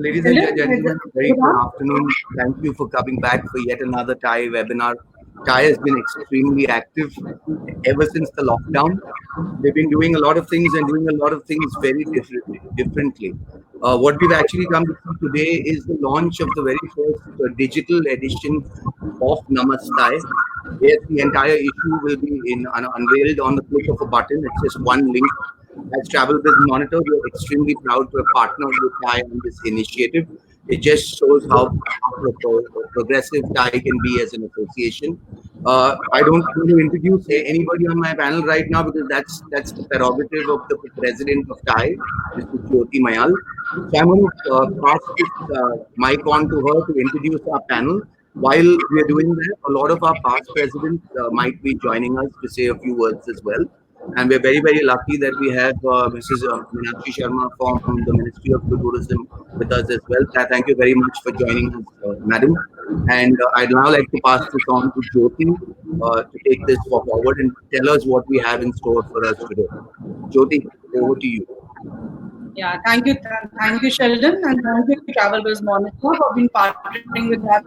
Ladies and Hello. gentlemen, very good afternoon. Thank you for coming back for yet another TIE webinar. TIE has been extremely active ever since the lockdown. They've been doing a lot of things and doing a lot of things very differently. What we've actually come to see today is the launch of the very first digital edition of Namastai. Yes, the entire issue will be unveiled on the click of a button. It's just one link. As Travel Biz Monitor, we are extremely proud to have partnered with TIE on this initiative. It just shows how progressive TIE can be as an association. I don't want to introduce anybody on my panel right now because that's the prerogative of the president of TIE, Mr. Jyoti Mayal. So I'm going to pass this mic on to her to introduce our panel. While we are doing that, a lot of our past presidents might be joining us to say a few words as well. And we're very, very lucky that we have Mrs. Meenakshi Sharma from the Ministry of Tourism with us as well. Thank you very much for joining us, madam. And I'd now like to pass this on to Jyoti to take this forward and tell us what we have in store for us today. Jyoti, over to you. Yeah, thank you, Sheldon, and thank you, Travel Biz Monitor, for being partnering with us.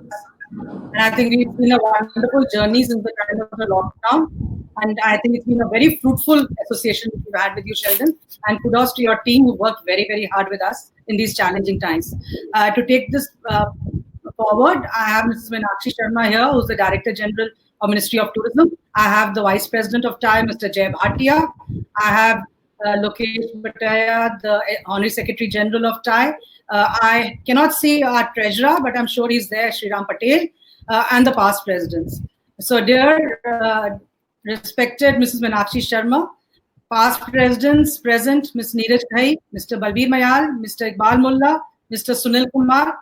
And I think it's been a wonderful journey since the kind of the lockdown, and I think it's been a very fruitful association that we've had with you, Sheldon. And kudos to your team who worked very, very hard with us in these challenging times. To take this forward, I have Mrs. Meenakshi Sharma here, who's the Director General of Ministry of Tourism. I have the Vice President of TIE, Mr. Jay Bhatia. I have Lokesh Bhatia, the Honorary Secretary General of TIE. I cannot see our treasurer, but I'm sure he's there, Sriram Patel, and the past presidents. So, dear respected Mrs. Meenakshi Sharma, past presidents present, Ms. Neeraj Ghai, Mr. Balbir Mayal, Mr. Iqbal Mullah, Mr. Sunil Kumar,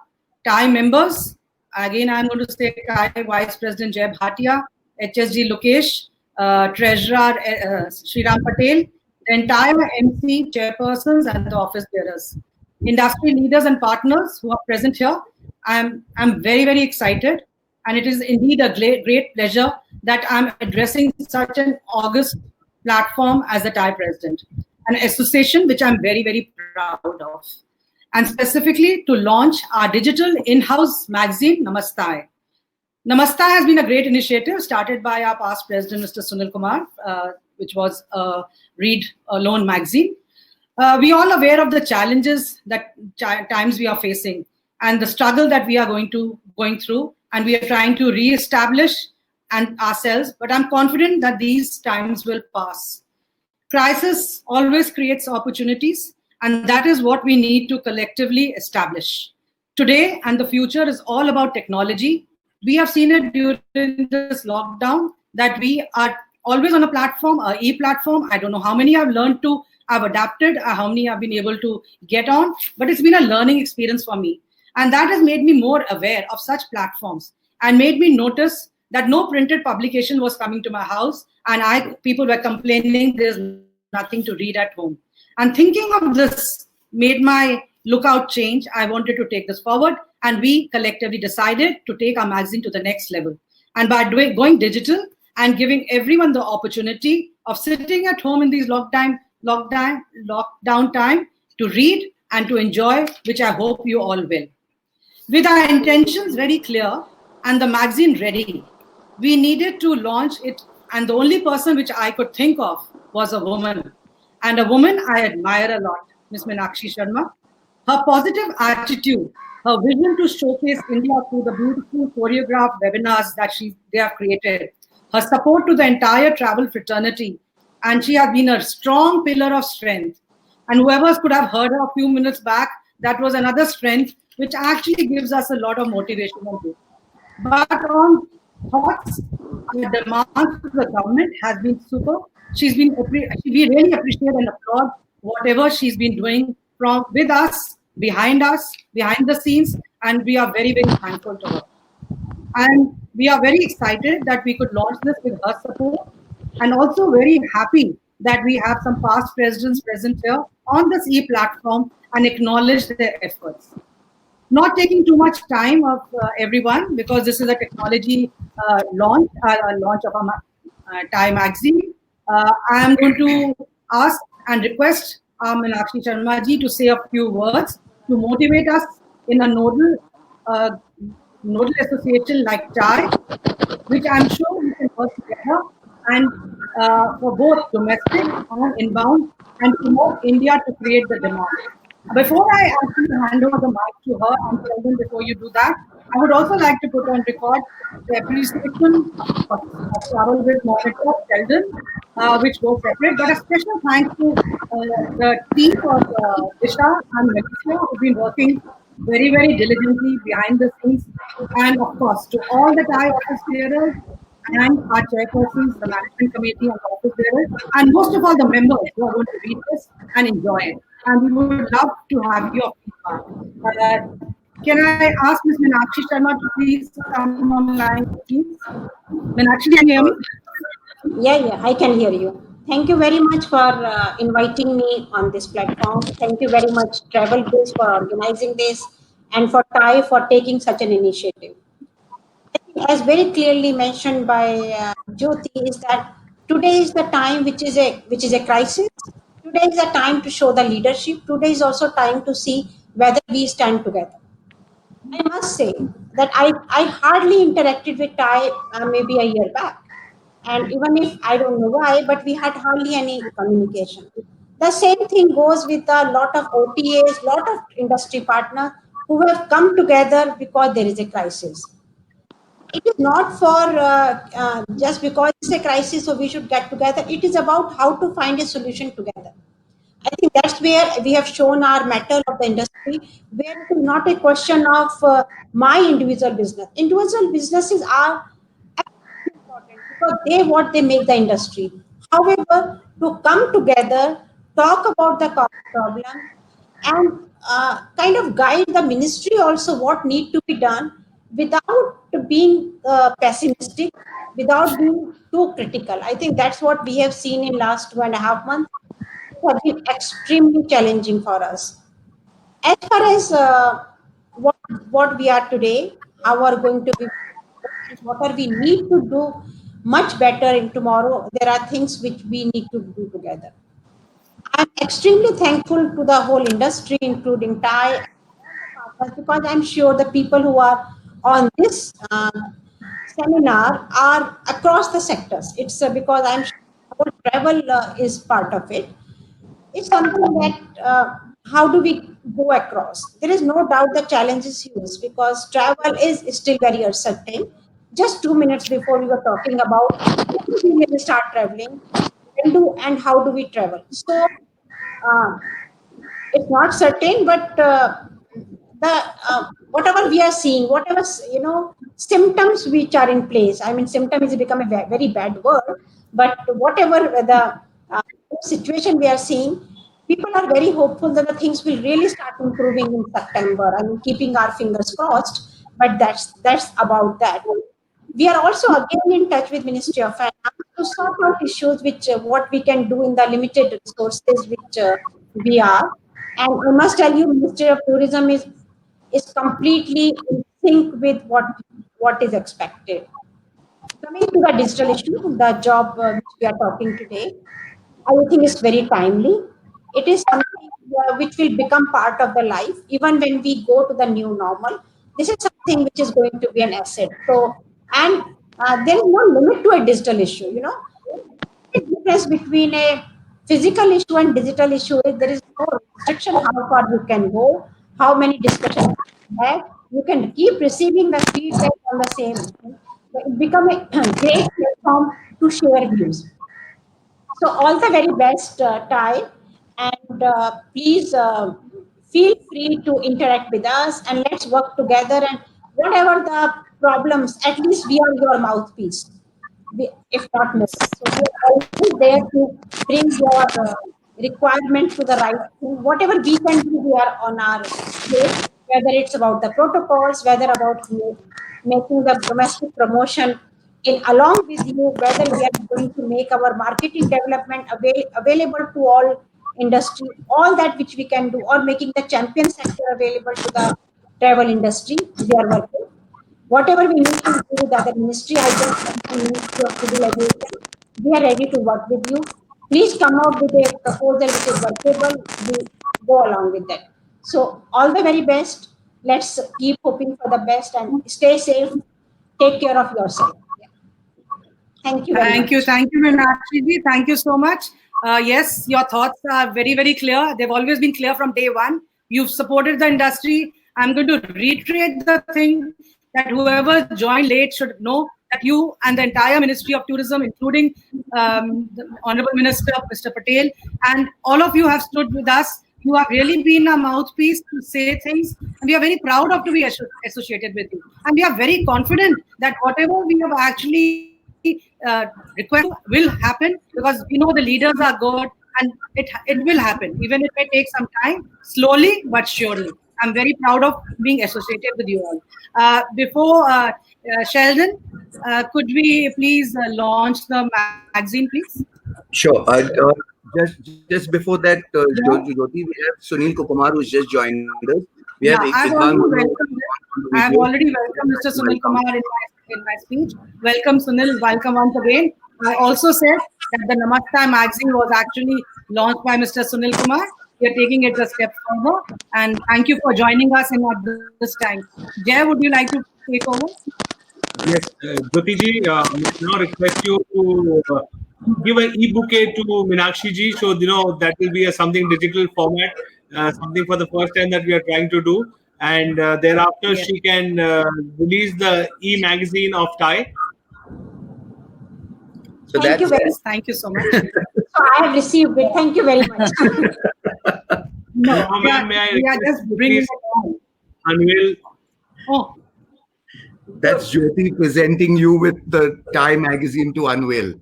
TIE members, again I'm going to say TIE Vice President Jay Bhatia, HSG Lokesh, Treasurer Sriram Patel, the entire MC chairpersons and the office bearers, industry leaders and partners who are present here. I'm very, very excited, and it is indeed a great pleasure that I'm addressing such an august platform as the TIE president, an association which I'm very, very proud of, and specifically to launch our digital in-house magazine, Namastai. Namastai has been a great initiative started by our past president, Mr. Sunil Kumar, which was a read alone magazine. We all aware of the challenges that times we are facing and the struggle that we are going through, and we are trying to re-establish and ourselves. But I'm confident that these times will pass. Crisis always creates opportunities, and that is what we need to collectively establish. Today and the future is all about technology. We have seen it during this lockdown that we are always on a platform, a e-platform. I don't know how many I've adapted, how many I've been able to get on, but it's been a learning experience for me. And that has made me more aware of such platforms and made me notice that no printed publication was coming to my house, and people were complaining there's nothing to read at home. And thinking of this made my lookout change. I wanted to take this forward, and we collectively decided to take our magazine to the next level. And by going digital and giving everyone the opportunity of sitting at home in these lockdown time to read and to enjoy, which I hope you all will. With our intentions very clear and the magazine ready, we needed to launch it, and the only person which I could think of was a woman. And a woman I admire a lot, Ms. Meenakshi Sharma. Her positive attitude, her vision to showcase India through the beautiful choreographed webinars that they have created, her support to the entire travel fraternity, and she has been a strong pillar of strength. And whoever could have heard her a few minutes back, that was another strength which actually gives us a lot of motivation. But on thoughts, the demands of the government has been super. We really appreciate and applaud whatever she's been doing with us, behind the scenes, and we are very, very thankful to her. And we are very excited that we could launch this with her support, and also very happy that we have some past presidents present here on this e-platform and acknowledge their efforts. Not taking too much time of everyone, because this is a technology launch of our TIE magazine. I am going to ask and request Meenakshi Sharma ji to say a few words to motivate us in a uh, nodal association like TIE, which I'm sure we can work together and for both domestic and inbound and promote India to create the demand. Before I actually hand over the mic to her, and Sheldon, before you do that, I would also like to put on record the appreciation of Travel with Monitor, Sheldon, which goes separate, but a special thanks to the team of Disha and Melissa who've been working very, very diligently behind the scenes, and of course to all the Thai office bearers and our chairpersons, the management committee and the office bearers, and most of all the members who are going to read this and enjoy it. And we would love to have your feedback. Uh, can I ask Ms. Meenakshi Sharma to please come online, please? Meenakshi, can you hear me? Yeah, I can hear you. Thank you very much for inviting me on this platform. Thank you very much, Travel Biz, for organizing this, and for TAI for taking such an initiative. As very clearly mentioned by Jyoti, is that today is the time which is a crisis. Today is the time to show the leadership. Today is also time to see whether we stand together. I must say that I hardly interacted with Ty maybe a year back. And even if I don't know why, but we had hardly any communication. The same thing goes with a lot of OTAs, lot of industry partners who have come together because there is a crisis. It is not for just because it's a crisis, so we should get together. It is about how to find a solution together. I think that's where we have shown our mettle of the industry, where it is not a question of my individual business. Individual businesses are important because they make the industry. However, to come together, talk about the problem, and kind of guide the ministry also what need to be done without being pessimistic, without being too critical. I think that's what we have seen in last 2.5 months. It has been extremely challenging for us. As far as what we are today, how are going to be, what are we need to do much better in tomorrow, there are things which we need to do together. I'm extremely thankful to the whole industry, including TAI and all the partners, because I'm sure the people who are on this seminar are across the sectors. It's because I'm sure whole travel is part of it. It's something that how do we go across? There is no doubt the challenge is huge because travel is still very uncertain. Just 2 minutes before we were talking about when do we really start traveling, when do and how do we travel. So uh, it's not certain, but the whatever we are seeing, whatever symptoms which are in place. I mean, symptom is become a very bad word, but whatever the situation we are seeing, people are very hopeful that the things will really start improving in September. I mean, keeping our fingers crossed, but that's about that. We are also again in touch with Ministry of Finance to sort out issues which what we can do in the limited resources which we are. And I must tell you, Ministry of Tourism is completely in sync with what is expected. Coming to the digital issue, the job which we are talking today, I think is very timely. It is something which will become part of the life even when we go to the new normal. This is something which is going to be an asset. So, and there is no limit to a digital issue. The difference between a physical issue and digital issue is there is no restriction how far you can go, how many discussions you have. You can keep receiving the feedback on the same thing. So it become a great platform to share views. So all the very best, Ty, and please feel free to interact with us and let's work together. And whatever the problems, at least we are your mouthpiece, if not more. So we are always there to bring your requirement to the right thing. Whatever we can do, we are on our way. Whether it's about the protocols, whether about making the domestic promotion in along with you, whether we are going to make our marketing development available to all industry, all that which we can do, or making the champion sector available to the travel industry, we are working. Whatever we need to do with other ministry, I just mentioned Ministry of Civil Aviation, we are ready to work with you. Please come out with a proposal which is workable. We go along with that. So all the very best. let's keep hoping for the best and stay safe. Take care of yourself. Yeah. Thank you very much. Thank you, Meenakshi ji. Thank you so much. Yes, your thoughts are very, very clear. They've always been clear from day one. You've supported the industry. I'm going to reiterate the thing that whoever joined late should know that you and the entire Ministry of Tourism, including the Honorable Minister, Mr. Patel, and all of you have stood with us. You have really been a mouthpiece to say things, and we are very proud of to be associated with you. And we are very confident that whatever we have actually request will happen, because we know the leaders are good, and it will happen, even if it may take some time, slowly but surely. I'm very proud of being associated with you all. Before Sheldon, could we please launch the magazine, please? Sure. Just before that, Jyoti, we have Sunil Kumar who's just joined us. We have I've already welcomed Mr. Sunil Kumar in my speech. Welcome, Sunil. Welcome once again. I also said that the Namaste magazine was actually launched by Mr. Sunil Kumar. We are taking it a step further. And thank you for joining us in this time. Jay, would you like to take over? Yes, Jyoti ji, now request you to give an e-bouquet to Meenakshi ji. So, that will be a something digital format, something for the first time that we are trying to do. And thereafter, she can release the e-magazine of TiE. So thank you so much. So I have received it. Thank you very much. No, ma'am, may I just bring it on. Unveil. Oh. That's Jyoti presenting you with the TiE magazine to unveil.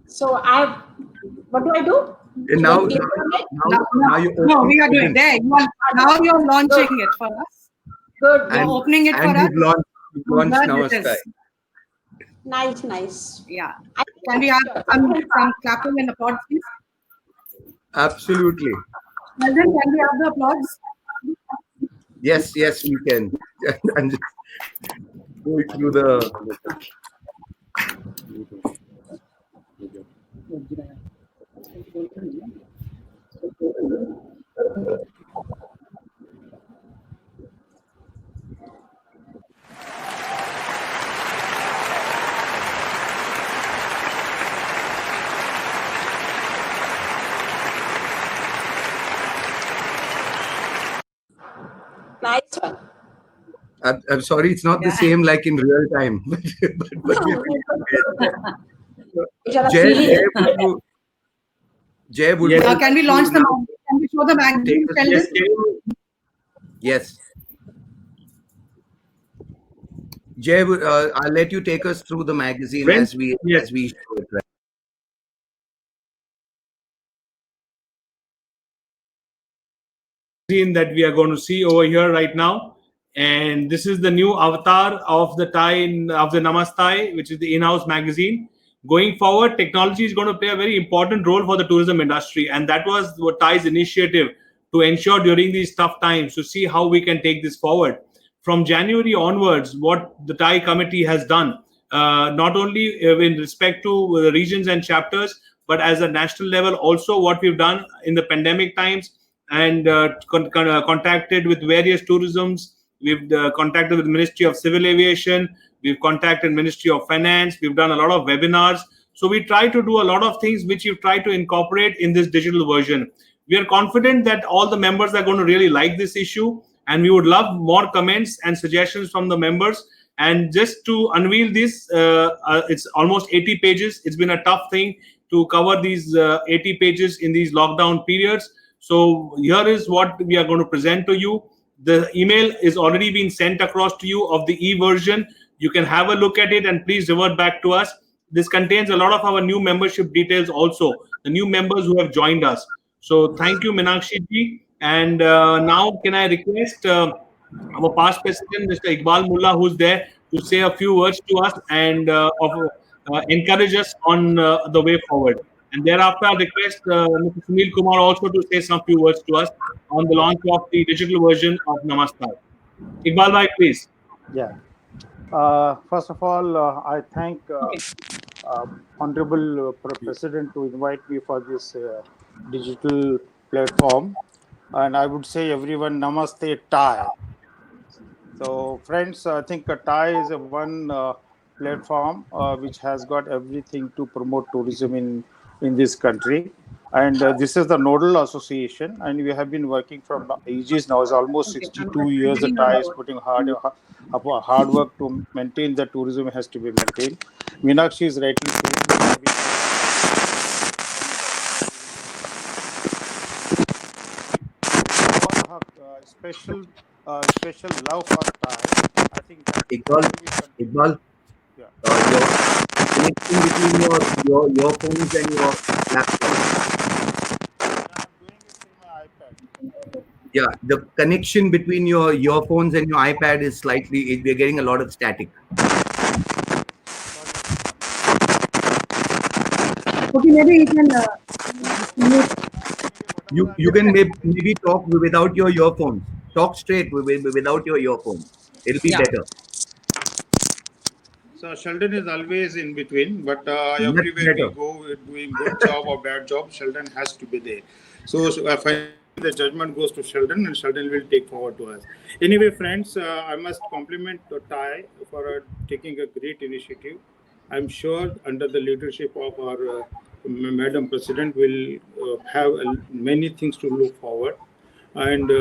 So what do I do? And now you no, we are doing there. Now you're launching it for us. Good. You're opening it for us. You've launched Namaste. Nice. Yeah. Can we have some clapping and applause, please? Absolutely. Well then, can we have the applause? Yes, we can. And just going through the. Nice one. I'm sorry, it's not the same like in real time. Jay, would can we launch the magazine? Can we show the magazine? Yes. Jay, I'll let you take us through the magazine as we show it. Right? That we are going to see over here right now, and this is the new avatar of the TiE of the Namaste, which is the in-house magazine. Going forward, technology is going to play a very important role for the tourism industry, and that was what TiE's initiative to ensure during these tough times to see how we can take this forward. From January onwards, what the TiE committee has done, not only in respect to the regions and chapters, but as a national level, also what we've done in the pandemic times, and contacted with various tourisms. We've contacted with the Ministry of Civil Aviation. We've contacted Ministry of Finance. We've done a lot of webinars. So we try to do a lot of things which we've tried to incorporate in this digital version. We are confident that all the members are going to really like this issue, and we would love more comments and suggestions from the members. And just to unveil this, it's almost 80 pages. It's been a tough thing to cover these 80 pages in these lockdown periods. So here is what we are going to present to you. The email is already been sent across to you of the e-version. You can have a look at it and please revert back to us. This contains a lot of our new membership details also, the new members who have joined us. So thank you, Meenakshi ji. And now can I request our past president, Mr. Iqbal Mullah, who's there, to say a few words to us and encourage us on the way forward. And thereafter, I request Mr. Sunil Kumar also to say some few words to us on the launch of the digital version of Namaste. Iqbal bhai, please. Yeah. First of all, I thank Honorable President to invite me for this digital platform. And I would say everyone, Namaste TiE. So, friends, I think TAI is a one platform which has got everything to promote tourism in this country. And this is the nodal association, and we have been working from ages now. It's almost Okay, I'm 62 years. The reading TAI out is about putting hard work to maintain the tourism has to be maintained. Meenakshi is rightly saying all her special love for TAI. I think that Iqbal, we continue. Iqbal, Yeah. your connection between your phones and your laptop. I'm doing it through my iPad. Yeah, the connection between your earphones and your iPad is slightly. We're getting a lot of static. Okay, maybe you can mute. You can maybe talk without your earphones. Talk straight without your earphones. It'll be Yeah. better. So Sheldon is always in between, but Much everywhere we better. go, we're doing good job or bad job, Sheldon has to be there. So finally, the judgment goes to Sheldon, and Sheldon will take forward to us. Anyway, friends, I must compliment TAI for taking a great initiative. I'm sure under the leadership of our Madam President, will have many things to look forward. And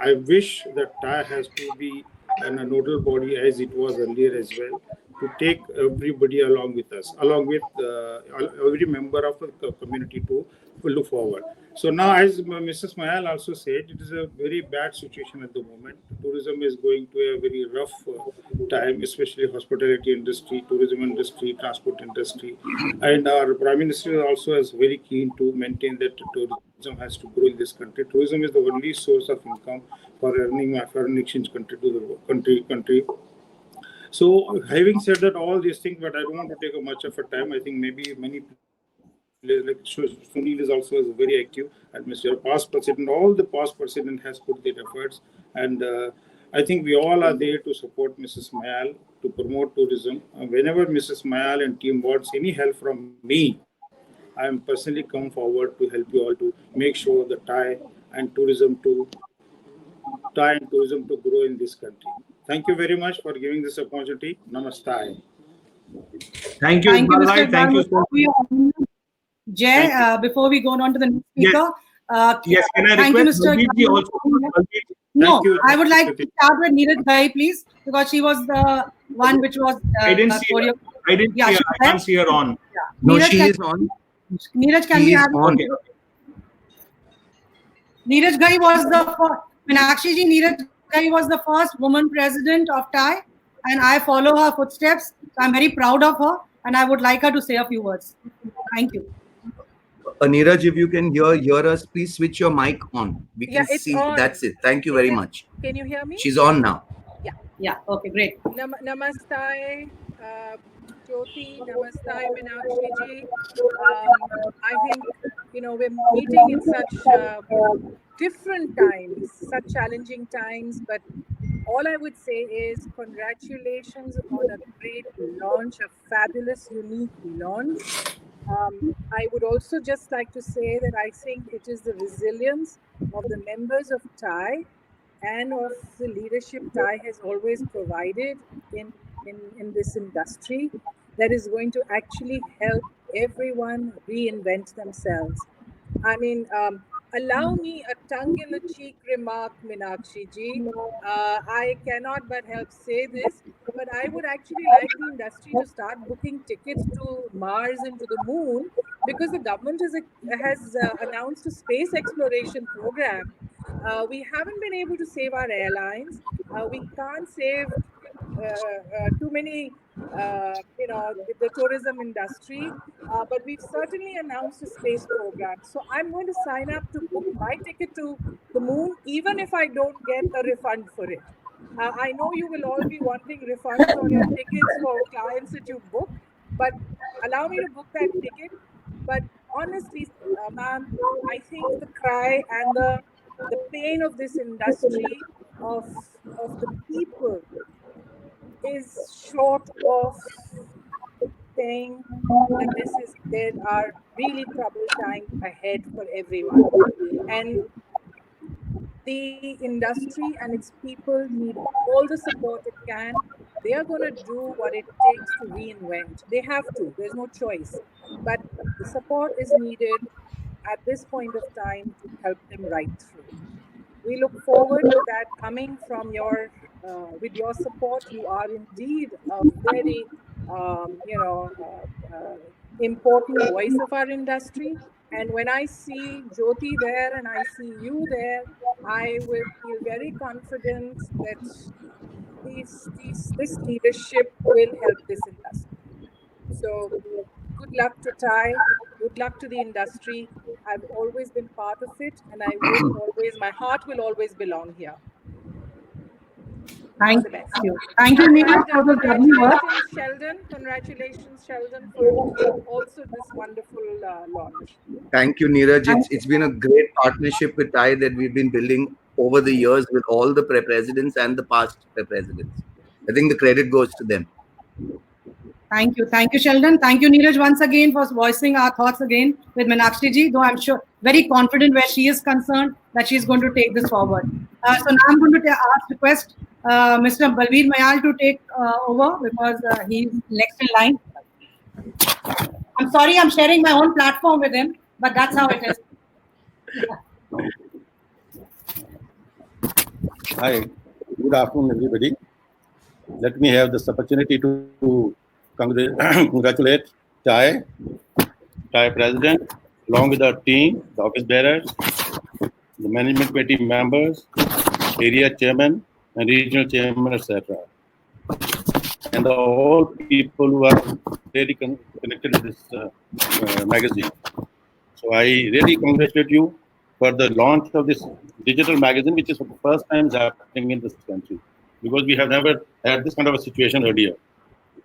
I wish that TAI has to be a nodal body as it was earlier as well, to take everybody along with us, along with every member of the community to look forward. So now, as Mrs. Mayal also said, it is a very bad situation at the moment. Tourism is going to a very rough time, especially hospitality industry, tourism industry, transport industry. And our Prime Minister also is very keen to maintain that tourism has to grow in this country. Tourism is the only source of income for earning foreign exchange country to the country. So, having said that, all these things, but I don't want to take much of a time. I think maybe many like Sunil is also very active, and Mr. Past President, all the past president has put their efforts, and I think we all are there to support Mrs. Mayal to promote tourism. Whenever Mrs. Mayal and team wants any help from me, I am personally come forward to help you all to make sure the Thai and tourism to grow in this country. Thank you very much for giving this opportunity. Namaste. Thank you, Thank you, Iqbal Mr. bhai. Thank you so much. Jay, before we go on to the next speaker, Yes, can I thank you, request Mr. Baljeet ji also? Baljeet, No, Thank you. I would like to start with Neeraj Bhai, please, because she was the one which was I didn't see her. I didn't see her. she's I there. can't see her on. Yeah. No, Neeraj, she can, is on. Neeraj, can She we is have on. Okay. Neeraj Ghai was the first, Meenakshi ji, Neeraj Ghai was the first woman president of TAI, and I follow her footsteps. So I'm very proud of her, and I would like her to say a few words. Thank you. Neeraj, if you can hear us, please switch your mic on. We can it's see. on. That's it. Thank you very much. Can you hear me? She's on now. Yeah, okay, great. Namaste, Jyoti. Namaste, Meenakshi ji. I think, we're meeting in such different times, such challenging times, but all I would say is congratulations on a great launch, a fabulous, unique launch. I would also just like to say that I think it is the resilience of the members of TAI and of the leadership TAI has always provided in this industry that is going to actually help everyone reinvent themselves. I mean, allow me a tongue-in-the-cheek remark, Meenakshi ji. I cannot but help say this, but I would actually like the industry to start booking tickets to Mars and to the moon, because the government has announced a space exploration program. We haven't been able to save our airlines. We can't save too many, the tourism industry, but we've certainly announced a space program. So I'm going to sign up to book my ticket to the moon, even if I don't get a refund for it. I know you will all be wanting refunds on your tickets for clients that you book, but allow me to book that ticket. But honestly, ma'am, I think the cry and the pain of this industry, of the people, is short of saying that there are really troubled times ahead for everyone. And the industry and its people need all the support it can. They are going to do what it takes to reinvent. They have to, there's no choice. But the support is needed at this point of time to help them right through. We look forward to that coming from with your support. You are indeed a very, important voice of our industry. And when I see Jyoti there and I see you there, I will feel very confident that this leadership will help this industry. So good luck to TIE, good luck to the industry. I've always been part of it, and my heart will always belong here. Thank you. Thank you, Neeraj, for the lovely work. Congratulations, Sheldon, for also this wonderful launch. Thank you, Neeraj. It's been a great partnership with TIE that we've been building over the years with all the presidents and the past presidents. I think the credit goes to them. Thank you. Thank you, Sheldon. Thank you, Neeraj, once again for voicing our thoughts again with Meenakshi ji, though I'm sure very confident where she is concerned that she's going to take this forward. So now I'm going to request Mr. Balbir Mayal to take over because he's next in line. I'm sorry, I'm sharing my own platform with him, but that's how it is. Hi, good afternoon, everybody. Let me have this opportunity to congratulate TIE President, along with our team, the office bearers, the management committee members, area chairman, and regional chairman, etc. And all people who are really connected to this magazine. So I really congratulate you for the launch of this digital magazine, which is for the first time happening in this country, because we have never had this kind of a situation earlier.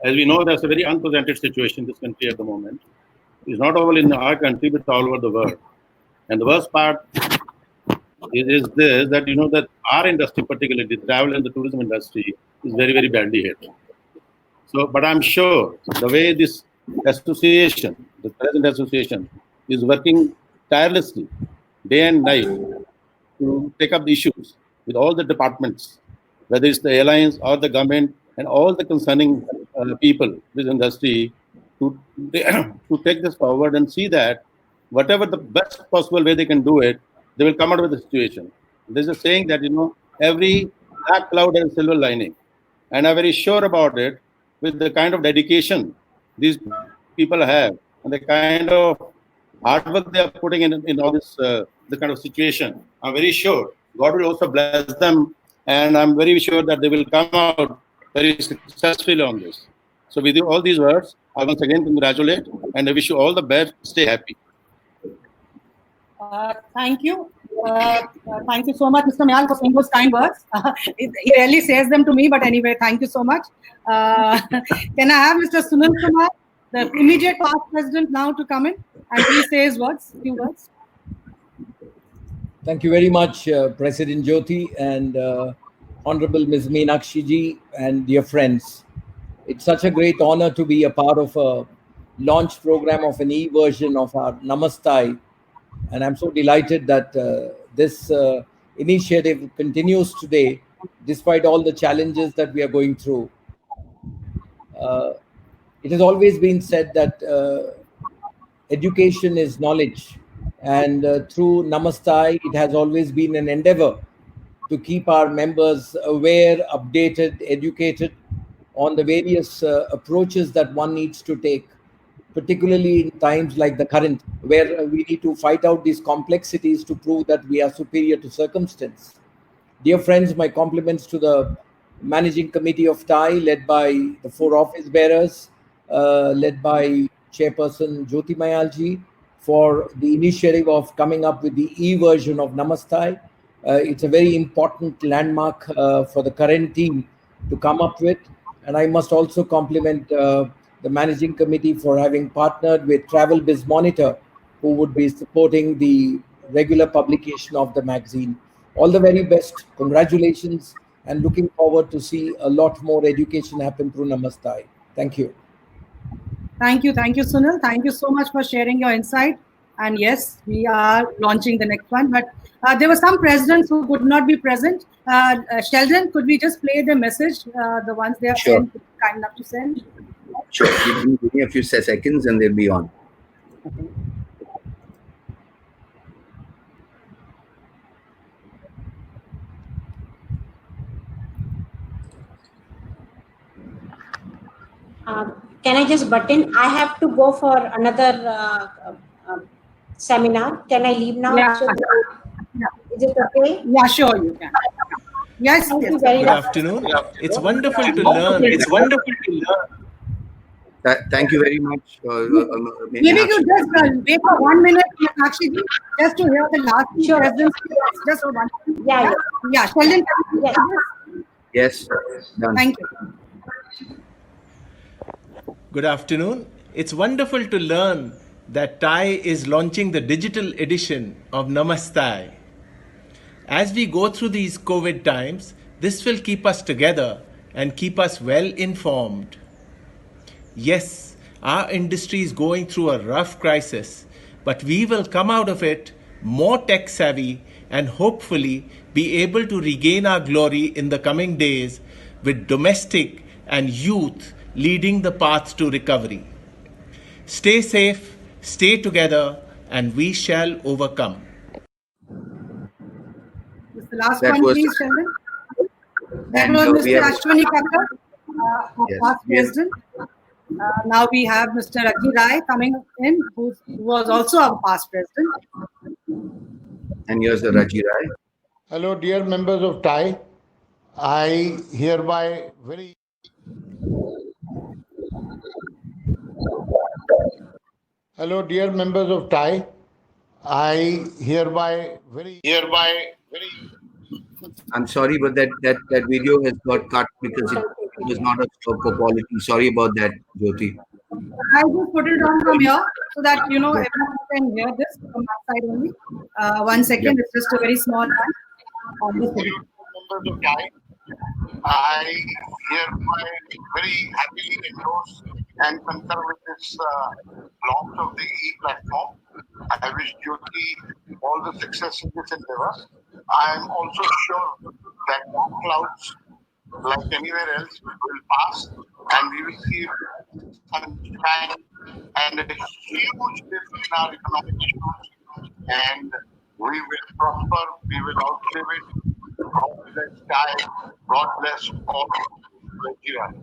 As we know, there's a very unprecedented situation in this country at the moment. It's not only in our country, but all over the world. And the worst part is this, that that our industry, particularly the travel and the tourism industry, is very, very badly hit. So, but I'm sure the way this association, the present association, is working tirelessly, day and night, to take up the issues with all the departments, whether it's the airlines or the government and all the concerning people, this industry, to take this forward and see that whatever the best possible way they can do it, they will come out with the situation. There's a saying that, every black cloud has a silver lining. And I'm very sure about it, with the kind of dedication these people have and the kind of hard work they are putting in all this kind of situation. I'm very sure God will also bless them, and I'm very sure that they will come out very successfully on this. So with all these words, I once again congratulate and I wish you all the best. Stay happy. Thank you. Thank you so much, Mr. Mayal, for saying those kind words. He rarely says them to me, but anyway, thank you so much. Can I have Mr. Sunil Kumar, the immediate past president, now to come in and please say his words, few words. Thank you very much, President Jyoti and Honorable Ms. Meenakshi ji and dear friends. It's such a great honor to be a part of a launch program of an e-version of our Namaste. And I'm so delighted that this initiative continues today, despite all the challenges that we are going through. It has always been said that education is knowledge. And through Namaste, it has always been an endeavor to keep our members aware, updated, educated on the various approaches that one needs to take, particularly in times like the current, where we need to fight out these complexities to prove that we are superior to circumstance. Dear friends, my compliments to the managing committee of TIE, led by the 4 office bearers, led by Chairperson Jyoti Mayal ji, for the initiative of coming up with the e-version of Namaste. It's a very important landmark for the current team to come up with. And I must also compliment the managing committee for having partnered with Travel Biz Monitor, who would be supporting the regular publication of the magazine. All the very best. Congratulations, and looking forward to see a lot more education happen through Namaste. Thank you. Thank you, Sunil. Thank you so much for sharing your insight. And yes, we are launching the next one. But there were some presidents who could not be present. Sheldon, could we just play the message, the ones they have Sure. sent, kind enough to send? Sure. Give me a few seconds and they'll be on. Can I just butt in? I have to go for another seminar. Can I leave now? Yeah. Is it okay? Yeah, sure, you can. Yes, Thank yes. you very Good much. afternoon. It's wonderful to learn. It's wonderful to learn. Thank you very much. Maybe you just wait for 1 minute, Meenakshi ji, just to hear the last two Sure. presidents. Just for 1 minute. Yeah, Yeah, Sheldon, can you Yes. do this? Yes. Done. Thank you. Good afternoon. It's wonderful to learn that TIE is launching the digital edition of Namaste. As we go through these COVID times, this will keep us together and keep us well informed. Yes, our industry is going through a rough crisis, but we will come out of it more tech savvy and hopefully be able to regain our glory in the coming days with domestic and youth leading the path to recovery. Stay safe, stay together, and we shall overcome. The last That one, was- please, Sheldon. That And, was we Mr. have- Ashwani Kakkar, our Yes, past we have- president. Now we have Mr. Raji Rai coming in, who was also our past president. And here's the Raji Rai. Hello, dear members of TIE. I hereby very. Hello, dear members of TIE. I hereby very. I'm sorry, but that video has got cut because it was not of quality. Sorry about that, Jyoti. I just put it on from here so that everyone can hear this from my side only. 1 second, it's just a very small one. Just a minute. Members of TIE. I hereby very happily endorse and concur with this launch of the e-platform. I wish Jyoti all the success in this endeavor. I am also sure that dark clouds, like anywhere else, will pass and we will see sunshine and a huge lift in our economic issues, and we will prosper, we will outlive it. God bless TIE. God bless all Nigeria.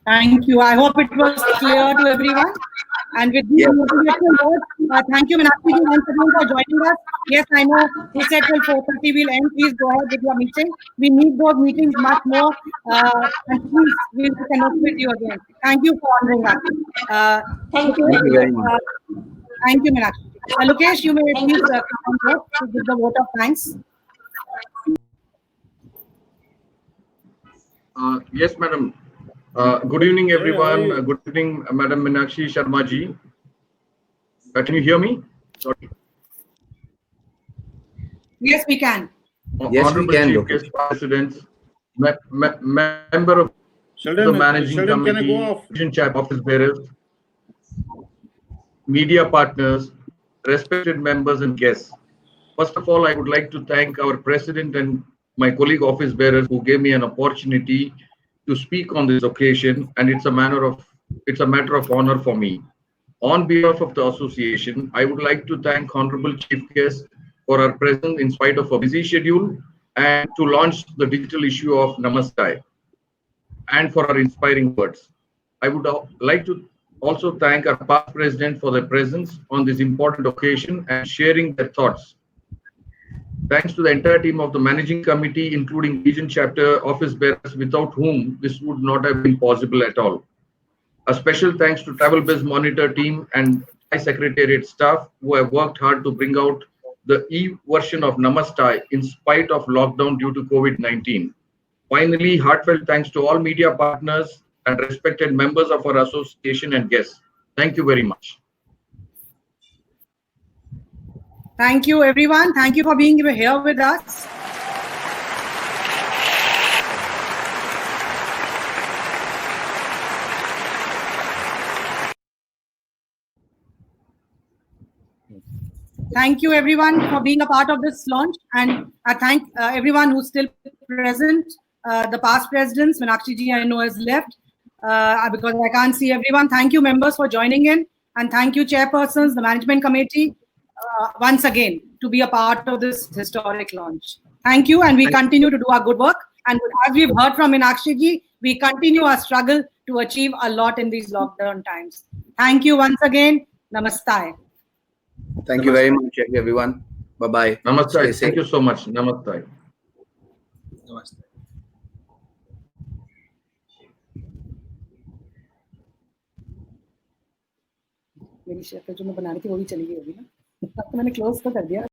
Thank you. I hope it was clear to everyone. And with these Yes. motivational words, thank you, Meenakshi ji, once again for joining us. Yes, I know we said till 4:30 we'll end. Please go ahead with your meeting. We need those meetings much more. And please, we'll connect with you again. Thank you for honoring us. Thank you. Thank you very much. Thank you, Meenakshi. Lokesh, you may please come forward to give the vote of thanks. Yes, madam. Good evening, everyone. Good evening, Madam Meenakshi Sharma ji. Can you hear me? Sorry. Yes, we can. Yes, we Honorable can, Chief Lokesh. Guest Presidents, member of the Managing Sheldon, can I Committee, go off? Division Chair, Office Bearers, media partners, respected members and guests. First of all, I would like to thank our President and my colleague office bearers who gave me an opportunity to speak on this occasion, and it's a matter of honor for me. On behalf of the association, I would like to thank Honorable Chief Guest for our presence in spite of a busy schedule and to launch the digital issue of Namaste and for our inspiring words. I would like to also thank our past president for their presence on this important occasion and sharing their thoughts. Thanks to the entire team of the managing committee, including region chapter office bearers, without whom this would not have been possible at all. A special thanks to Travel Biz Monitor team and Secretariat staff who have worked hard to bring out the e-version of Namaste in spite of lockdown due to COVID-19. Finally, heartfelt thanks to all media partners and respected members of our association and guests. Thank you very much. Thank you, everyone. Thank you for being here with us. Thank you everyone for being a part of this launch, and I thank everyone who's still present. The past presidents, Meenakshi ji I know has left because I can't see everyone. Thank you members for joining in, and thank you chairpersons, the management committee, once again to be a part of this historic launch. Thank you, and we continue to do our good work. And as we've heard from Meenakshi ji, we continue our struggle to achieve a lot in these lockdown times. Thank you once again. Namaste. Thank you very much, everyone. Bye-bye. Namaste. Thank you so much. Namaste. Namaste. मेरी शक्ल जो मैं बना रही थी वो भी चली गई अभी ना, तो मैंने क्लोज तो कर दिया।